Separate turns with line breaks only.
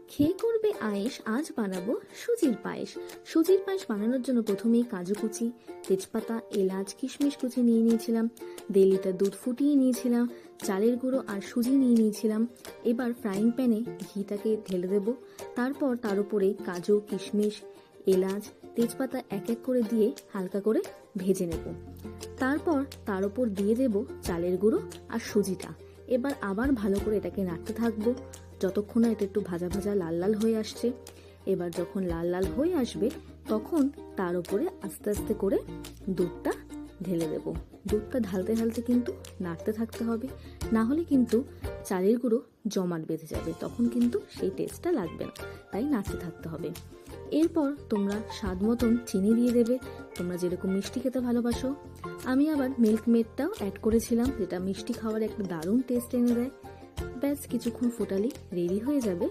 খেয়ে করবে আয়েশ, আজ বানাবো সুজির পায়েস। সুজির পায়েস বানানোর জন্য প্রথমেই কাজু কুচি, তেজপাতা, এলাচ, কিশমিশ কুচি নিয়ে নিয়েছিলাম। 1.5 লিটার দুধ ফুটিয়ে নিয়েছিলাম। চালের গুঁড়ো আর সুজি নিয়ে নিয়েছিলাম। এবার ফ্রাইং প্যানে ঘিটাকে ঢেলে দেব। তারপর তার উপরে কাজু, কিশমিশ, এলাচ, তেজপাতা এক এক করে দিয়ে হালকা করে ভেজে নেব। তারপর তার উপর দিয়ে দেব চালের গুঁড়ো আর সুজিটা। এবার আবার ভালো করে এটাকে নাড়তে থাকবো যতক্ষণ না এটা একটু ভাজা ভাজা লাল লাল হয়ে আসছে। এবার যখন লাল লাল হয়ে আসবে তখন তার উপরে আস্তে আস্তে করে দুধটা ঢেলে দেব। দুধটা ঢালতে ঢালতে কিন্তু নাড়তে থাকতে হবে, না হলে কিন্তু চালের গুঁড়ো জমাট বেঁধে যাবে, তখন কিন্তু সেই টেস্টটা লাগবে না, তাই নাড়তে থাকতে হবে। এরপর তোমরা স্বাদ মতন চিনি দিয়ে দেবে, তোমরা যেরকম মিষ্টি খেতে ভালোবাসো। আমি আবার মিল্ক মেডটাও অ্যাড করেছিলাম, যেটা মিষ্টি খাওয়ার একটা দারুণ টেস্ট এনে দেয়। ব্যাস কিছুক্ষণ ফোটালেই রেডি হয়ে যাবে